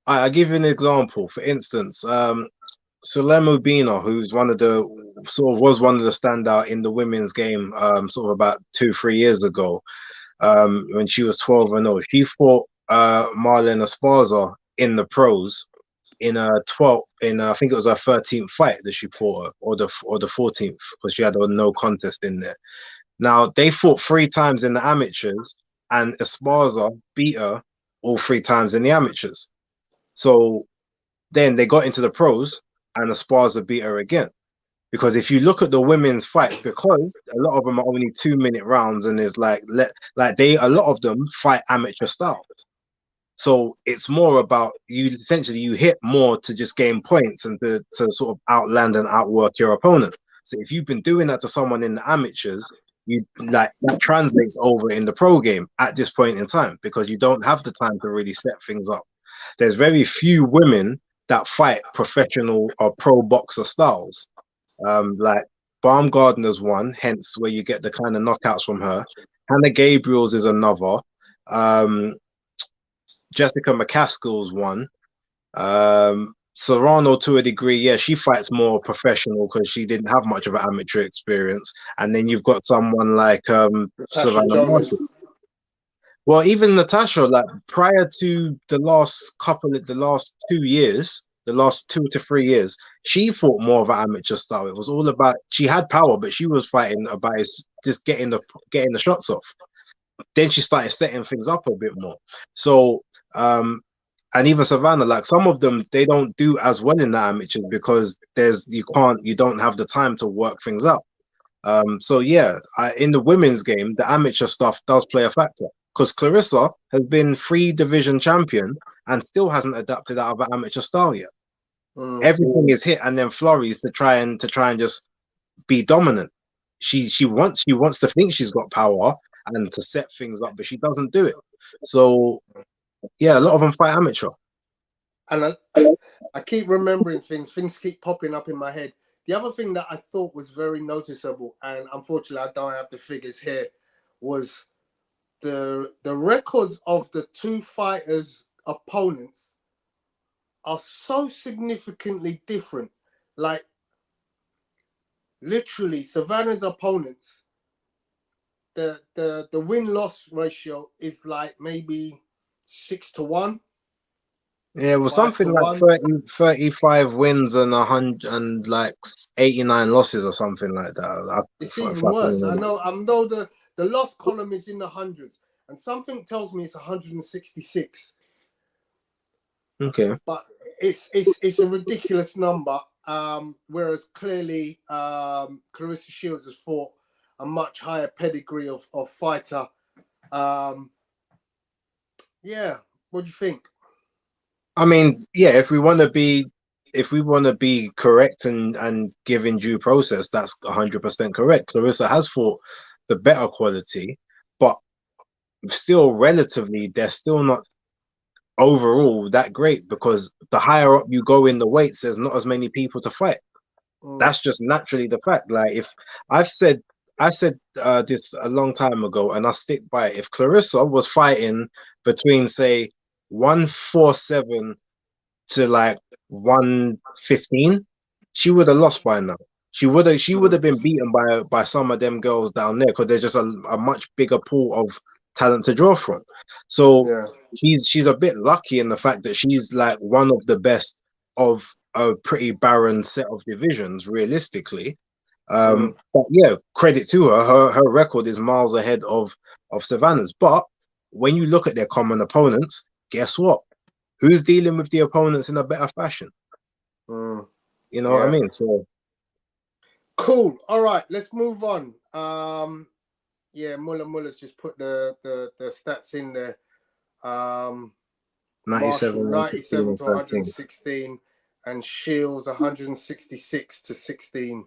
I give you an example. For instance, Sulemo Bina, who's was one of the standout in the women's game, sort of about 2-3 years ago, when she was 12-0. She fought Marlene Esparza in the pros in a 12 in I think it was her 13th fight that she fought her, or the 14th, because she had a no contest in there. Now they fought 3 times in the amateurs, and Esparza beat her all 3 times in the amateurs. So then they got into the pros, and Esparza beat her again. Because if you look at the women's fights, because a lot of them are only 2-minute rounds, and there's a lot of them fight amateur style. So it's more about you hit more to just gain points and to sort of outland and outwork your opponent. So if you've been doing that to someone in the amateurs, you like that translates over in the pro game at this point in time, because you don't have the time to really set things up. There's very few women that fight professional or pro boxer styles. Like Baumgardner's one, hence where you get the kind of knockouts from her. Hannah Gabriel's is another. Um, Jessica McCaskill's one. Serrano, to a degree, yeah, she fights more professional because she didn't have much of an amateur experience. And then you've got someone like Natasha Savannah Marshall. Jonas. Well, even Natasha, like prior to the last 2 years, the last 2 to 3 years, she fought more of an amateur style. It was all about, she had power, but she was fighting about just getting the shots off. Then she started setting things up a bit more. So, and even Savannah, like some of them, they don't do as well in the amateurs because you don't have the time to work things out. So yeah, in the women's game, the amateur stuff does play a factor, because Clarissa has been 3 division champion and still hasn't adapted out of an amateur style yet. Everything is hit and then flurries to try and just be dominant. She wants to think she's got power and to set things up, but she doesn't do it. So yeah, a lot of them fight amateur. And I keep remembering things. Things keep popping up in my head. The other thing that I thought was very noticeable, and unfortunately I don't have the figures here, was the records of the two fighters' opponents are so significantly different. Like literally, Savannah's opponents, the win-loss ratio is like maybe 6-1. Yeah, it was something like 5-1. 35 wins and 100 and like 89 losses or something like that. It's If even I can worse. I remember. know the loss column is in the hundreds, and something tells me it's 166. Okay. But it's a ridiculous number. Whereas clearly, Clarissa Shields has fought a much higher pedigree of fighter. Yeah, what do you think? I mean, yeah, if we want to be correct and given due process, that's 100% correct. Clarissa has fought the better quality, but still relatively, they're still not overall that great, because the higher up you go in the weights, there's not as many people to fight. That's just naturally the fact. Like if I've said this a long time ago, and I stick by it. If Clarissa was fighting between say 147 to like 115, she would have lost by now. She would have been beaten by some of them girls down there, because they're just a much bigger pool of talent to draw from. So Yeah. she's a bit lucky in the fact that she's like one of the best of a pretty barren set of divisions, realistically. But yeah, credit to her. Her record is miles ahead of Savannah's. But when you look at their common opponents, guess what? Who's dealing with the opponents in a better fashion? You know what I mean? So cool. All right, let's move on. Yeah, Muller's just put the stats in there. 97, Marshall 97 to 116, 116, and Shields 166 to 16.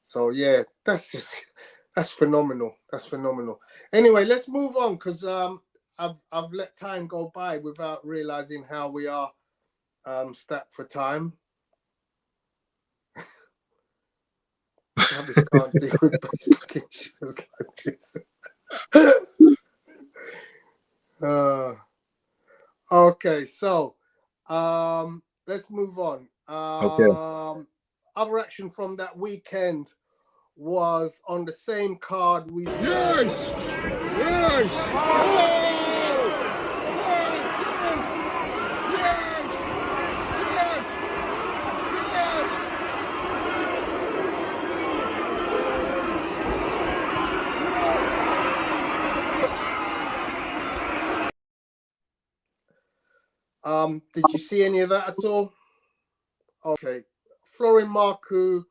So yeah, that's phenomenal. That's phenomenal. Anyway, let's move on because I've let time go by without realizing how we are stacked for time. Travis can't deal with baseball issues like this. Okay, so let's move on. Okay. Other action from that weekend was on the same card we did you see any of that at all? Okay. Florin Marku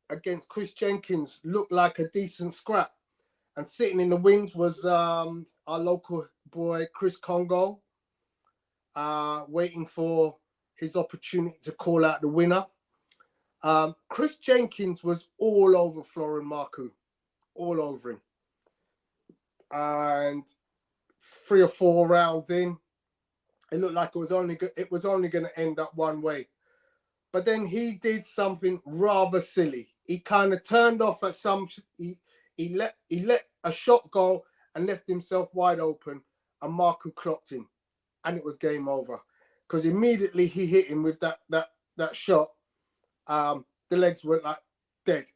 against Chris Jenkins looked like a decent scrap. And sitting in the wings was our local boy, Chris Congo, waiting for his opportunity to call out the winner. Chris Jenkins was all over Florin Marku, all over him. And 3 or 4 rounds in, it looked like it was only going to end up one way. But then he did something rather silly. He kind of turned off at some. He let a shot go and left himself wide open, and Marku clocked him, and it was game over. Because immediately he hit him with that shot. The legs were like dead,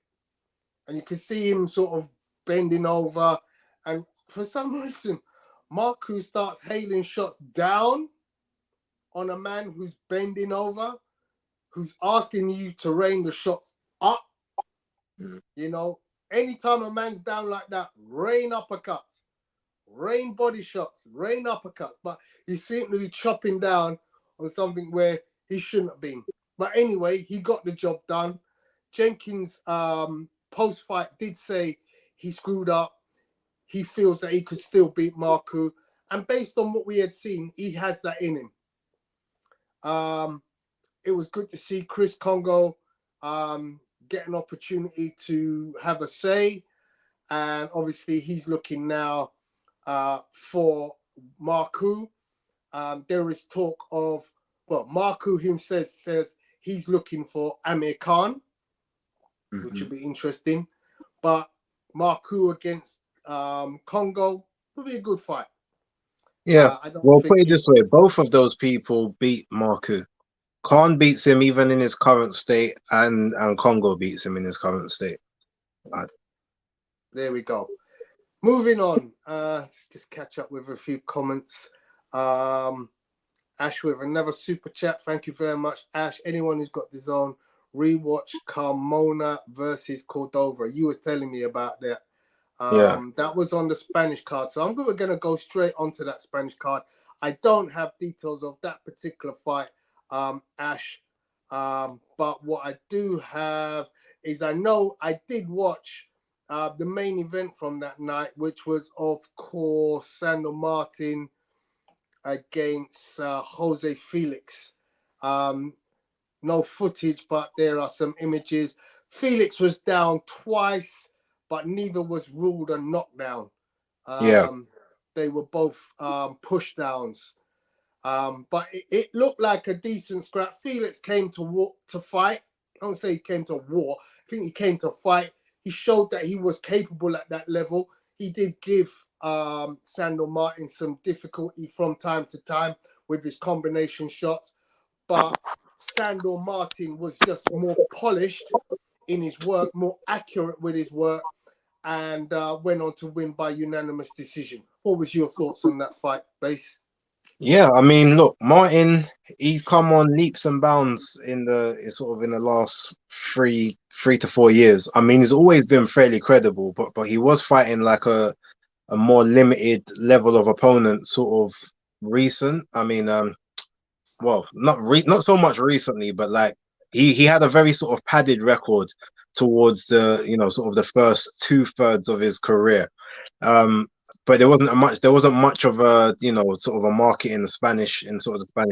and you could see him sort of bending over, and for some reason, Marku starts hailing shots down on a man who's bending over, who's asking you to rain the shots up. You know, anytime a man's down like that, rain uppercuts, rain body shots, rain uppercuts. But he seemed to be chopping down on something where he shouldn't have been. But anyway, he got the job done. Jenkins, post-fight, did say he screwed up. He feels that he could still beat Marku. And based on what we had seen, he has that in him. It was good to see Chris Congo get an opportunity to have a say. And obviously, he's looking now for Marku. There is talk of, well, Marku himself says he's looking for Amir Khan, which would be interesting. But Marku against Congo would be a good fight. Yeah. Well, put it this way: both of those people beat Marku. Khan beats him even in his current state, and Congo beats him in his current state. There we go. Moving on. Let's just catch up with a few comments. Ash with another super chat. Thank you very much, Ash. Anyone who's got this on, rewatch Carmona versus Cordova. You was telling me about that. That was on the Spanish card. So we're going to go straight onto that Spanish card. I don't have details of that particular fight, Ash. But what I do have is I know I did watch the main event from that night, which was, of course, Sandal Martin against Jose Felix. No footage, but there are some images. Felix was down twice, but neither was ruled a knockdown. They were both push downs. But it looked like a decent scrap. Felix came to fight. I don't say he came to war. I think he came to fight. He showed that he was capable at that level. He did give Sandal Martin some difficulty from time to time with his combination shots. But Sandal Martin was just more polished in his work, more accurate with his work. and went on to win by unanimous decision. What was your thoughts on that fight, Base? Yeah, I mean, look, Martin, he's come on leaps and bounds in the last three to 4 years. I mean, he's always been fairly credible, but he was fighting like a more limited level of opponent, sort of recent. I mean, well, not so much recently, but like he had a very sort of padded record towards the sort of the first 2/3 of his career. Um, but there wasn't much of a sort of a market in the Spanish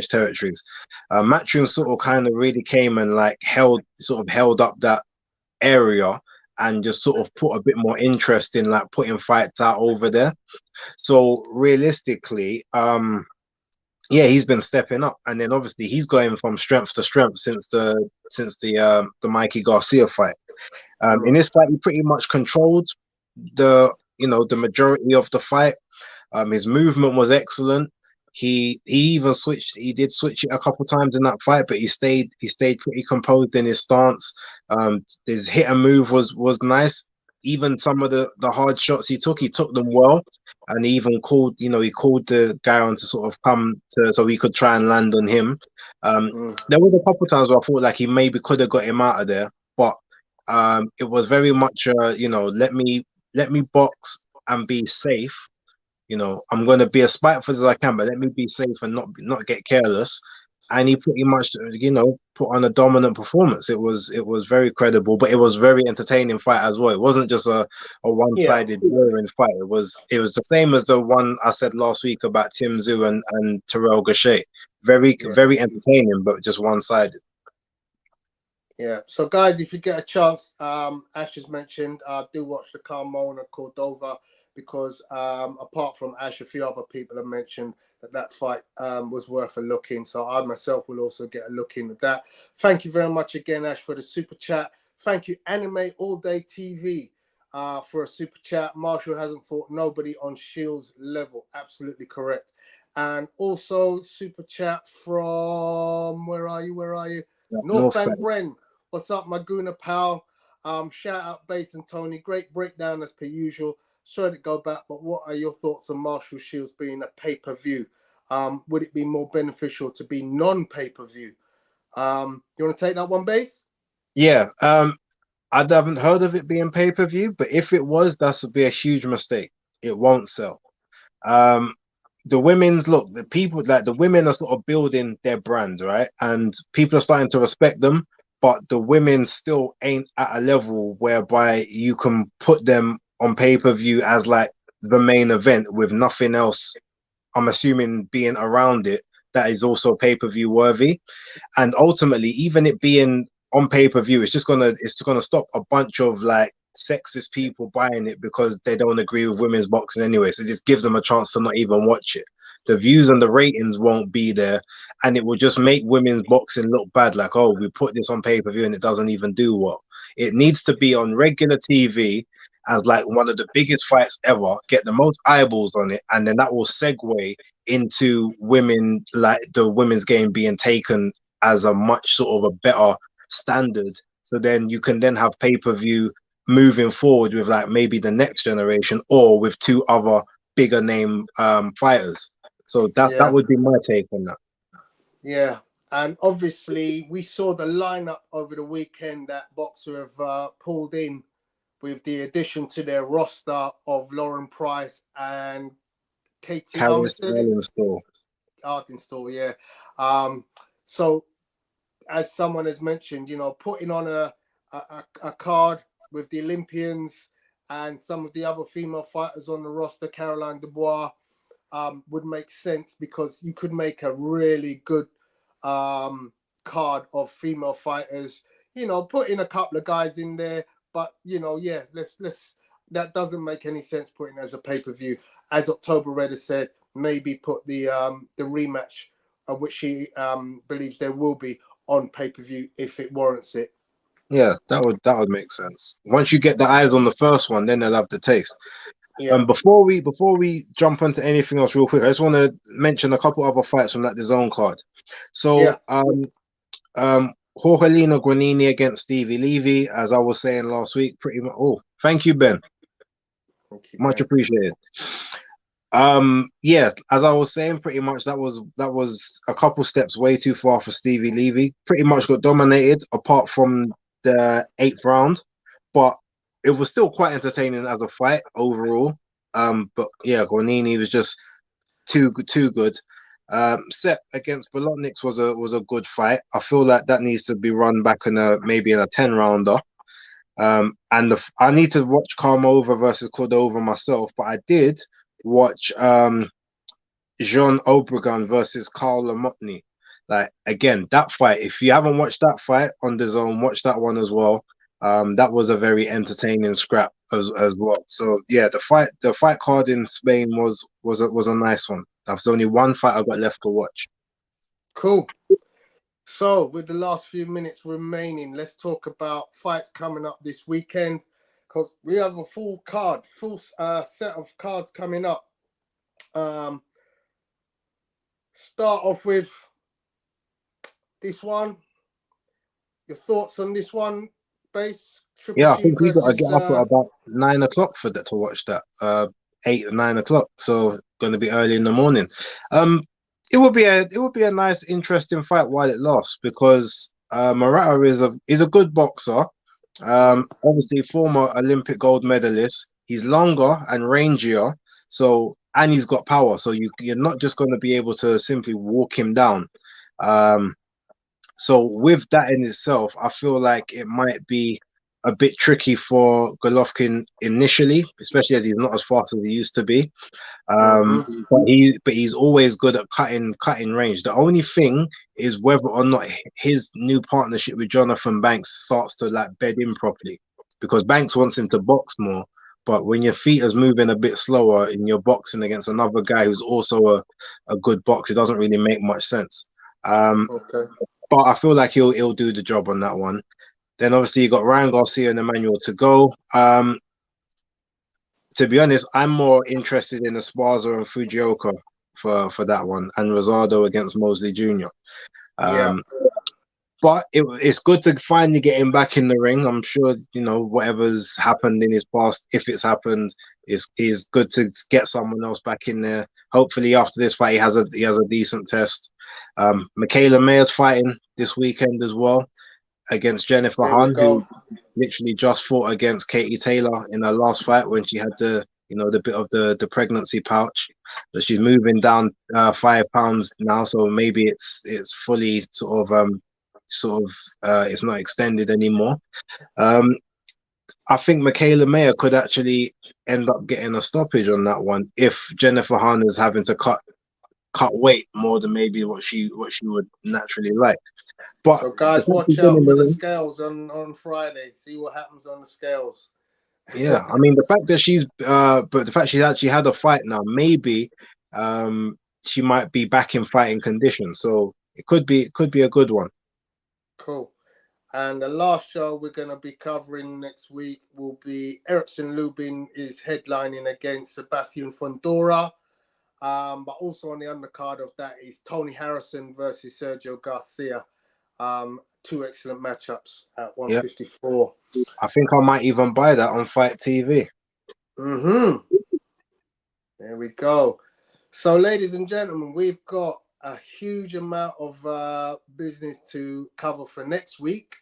territories. Matchroom sort of kind of really came and like held up that area and just sort of put a bit more interest in like putting fights out over there. So realistically, yeah, he's been stepping up, and then obviously he's going from strength to strength since the Mikey Garcia fight. In this fight, he pretty much controlled the majority of the fight. His movement was excellent. He even switched. He did switch it a couple times in that fight, but he stayed pretty composed in his stance. His hit and move was nice. Even some of the hard shots he took them well, and he even called the guy on to sort of come to so he could try and land on him. There was a couple times where I thought like he maybe could have got him out of there, but it was very much let me box and be safe. I'm going to be as spiteful as I can, but let me be safe and not get careless. And he pretty much, put on a dominant performance. It was very credible, but it was very entertaining fight as well. It wasn't just a one-sided boring fight. It was the same as the one I said last week about Tim Tszyu and Terrell Gachet. Very entertaining, but just one-sided. Yeah. So guys, if you get a chance, Ash has mentioned, do watch the Carmona Cordova, because apart from Ash, a few other people have mentioned that fight was worth a look in. So I myself will also get a look in at that. Thank you very much again, Ash, for the super chat. Thank you, Anime All Day TV, for a super chat. Marshall hasn't fought nobody on Shields level. Absolutely correct. And also super chat from, where are you? North Bank Bren. What's up, Maguna pal? Shout out Base and Tony. Great breakdown as per usual. Sorry to go back, but what are your thoughts on Marshall Shields being a pay-per-view? Would it be more beneficial to be non-pay-per-view? You want to take that one, Base? Yeah. I haven't heard of it being pay-per-view, but if it was, that would be a huge mistake. It won't sell. The women's the women are sort of building their brand, right? And people are starting to respect them, but the women still ain't at a level whereby you can put them on pay-per-view as like the main event with nothing else, I'm assuming, being around it that is also pay-per-view worthy. And ultimately, even it being on pay-per-view, it's gonna stop a bunch of like sexist people buying it because they don't agree with women's boxing anyway. So it just gives them a chance to not even watch it. The views and the ratings won't be there, and it will just make women's boxing look bad. Like, oh, we put this on pay-per-view and it doesn't even do well. It needs to be on regular TV as like one of the biggest fights ever, get the most eyeballs on it, and then that will segue into women, like the women's game being taken as a much sort of a better standard. So then you can then have pay-per-view moving forward with like maybe the next generation or with two other bigger name fighters. So that would be my take on that. Yeah. And obviously we saw the lineup over the weekend that Boxer have pulled in with the addition to their roster of Lauren Price and Katie Ardenstall, yeah. So as someone has mentioned, putting on a card with the Olympians and some of the other female fighters on the roster, Caroline Dubois, would make sense, because you could make a really good card of female fighters. Put in a couple of guys in there, but let's that doesn't make any sense putting as a pay-per-view. As October Red has said, maybe put the rematch, which she believes there will be, on pay-per-view if it warrants it. Yeah, that would make sense. Once you get the eyes on the first one, then they'll have the taste. Yeah. Before we jump onto anything else real quick, I just want to mention a couple other fights from that DAZN card. So Jorgelino Granini against Stevie Levy, as I was saying last week, pretty much. Oh, thank you, Ben. Thank you, Much man. appreciated. Yeah, as I was saying, pretty much that was a couple steps way too far for Stevie Levy. Pretty much got dominated apart from the 8th round, but it was still quite entertaining as a fight overall. But yeah, Gonini was just too good. Set against Bolotniks was a good fight. I feel like that needs to be run back in maybe in a 10 rounder. And I need to watch Karmova versus Cordova myself, but I did watch Jean Obregon versus Karl Lamotny. Like, again, that fight, if you haven't watched that fight on the zone, watch that one as well. That was a very entertaining scrap as well. So yeah, the fight card in Spain was a nice one. There's only one fight I got left to watch. Cool. So with the last few minutes remaining, let's talk about fights coming up this weekend, because we have a full set of cards coming up. Start off with this one. Your thoughts on this one, Base? I think we got to get up at about 9 o'clock for that to watch that. 8 or 9 o'clock, so going to be early in the morning. It would be a nice, interesting fight while it lasts, because Murata is a good boxer. Obviously former Olympic gold medalist. He's longer and rangier, and he's got power. So you're not just going to be able to simply walk him down. So with that in itself, I feel like it might be a bit tricky for Golovkin initially, especially as he's not as fast as he used to be. But he's always good at cutting range. The only thing is whether or not his new partnership with Jonathan Banks starts to like bed in properly, because Banks wants him to box more. But when your feet is moving a bit slower and you're boxing against another guy who's also a good boxer, it doesn't really make much sense. But I feel like he'll do the job on that one. Then obviously you got Ryan Garcia and Emmanuel to go. To be honest, I'm more interested in Esparza and Fujioka for that one, and Rosado against Mosley Jr. But it's good to finally get him back in the ring. I'm sure, whatever's happened in his past, if it's happened, is good to get someone else back in there. Hopefully after this fight, he has a decent test. Michaela Mayer's fighting this weekend as well against Jennifer Hahn, who literally just fought against Katie Taylor in her last fight when she had the bit of the pregnancy pouch. But she's moving down 5 pounds now, so maybe it's fully sort of it's not extended anymore. I think Michaela Mayer could actually end up getting a stoppage on that one if Jennifer Hahn is having to cut weight more than maybe what she would naturally like. But so guys, watch out for the scales on Friday. See what happens on the scales. Yeah, I mean the fact that she's actually had a fight now, maybe she might be back in fighting condition. So it could be a good one. Cool. And the last show we're going to be covering next week will be Erickson Lubin is headlining against Sebastian Fondora. But also on the undercard of that is Tony Harrison versus Sergio Garcia. 2 excellent matchups at 154. Yep. I think I might even buy that on Fight TV. There we go. So, ladies and gentlemen, we've got a huge amount of business to cover for next week.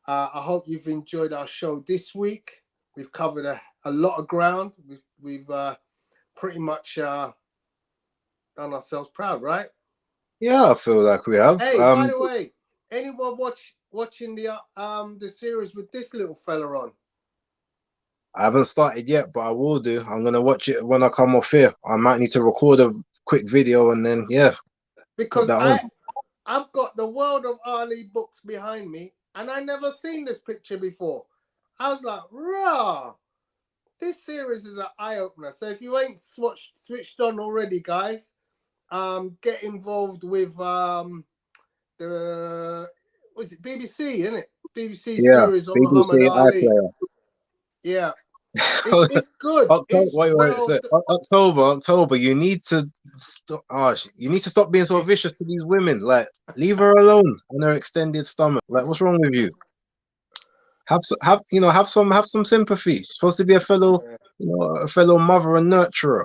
I hope you've enjoyed our show this week. We've covered a lot of ground. We've pretty much done ourselves proud, right? Yeah, I feel like we have. Hey, by the way, anyone watching the series with this little fella on? I haven't started yet, but I will do. I'm gonna watch it when I come off here. I might need to record a quick video and then because I've got the World of Ali books behind me, and I never seen this picture before. I was like, rah! This series is an eye opener. So if you ain't switched on already, guys, get involved with was it BBC, isn't it? BBC series on BBC Muhammad Ali. iPlayer. Yeah. It's good. October. You need to stop being so vicious to these women. Like, leave her alone on her extended stomach. Like, what's wrong with you? Have some sympathy. She's supposed to be a fellow a fellow mother and nurturer.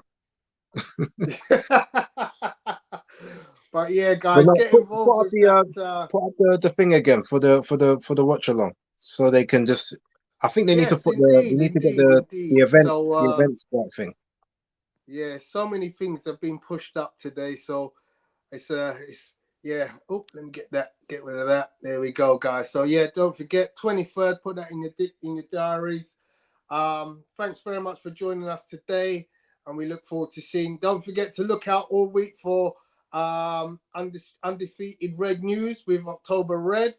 But yeah, But guys, no, get involved with that. put up the thing again for the watch along, so they can just. I think they need to Yes, put indeed, they need to get indeed. the event start thing. Yeah, so many things have been pushed up today, so it's yeah. Oh, let me get rid of that. There we go, guys. So yeah, don't forget 23rd. Put that in your diaries. Thanks very much for joining us today, and we look forward to seeing. Don't forget to look out all week for undefeated red news with October Red.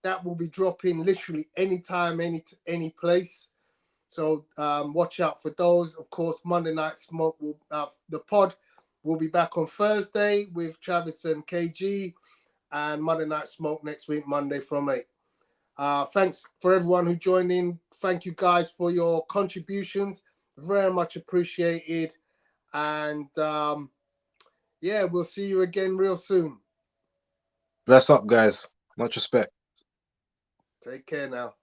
That will be dropping literally anytime, any place. So watch out for those. Of course, Monday Night Smoke will the pod will be back on Thursday with Travis and KG, and Monday Night Smoke next week, Monday from 8. Thanks for everyone who joined in. Thank you guys for your contributions. Very much appreciated. And yeah, we'll see you again real soon. Bless up, guys. Much respect. Take care now.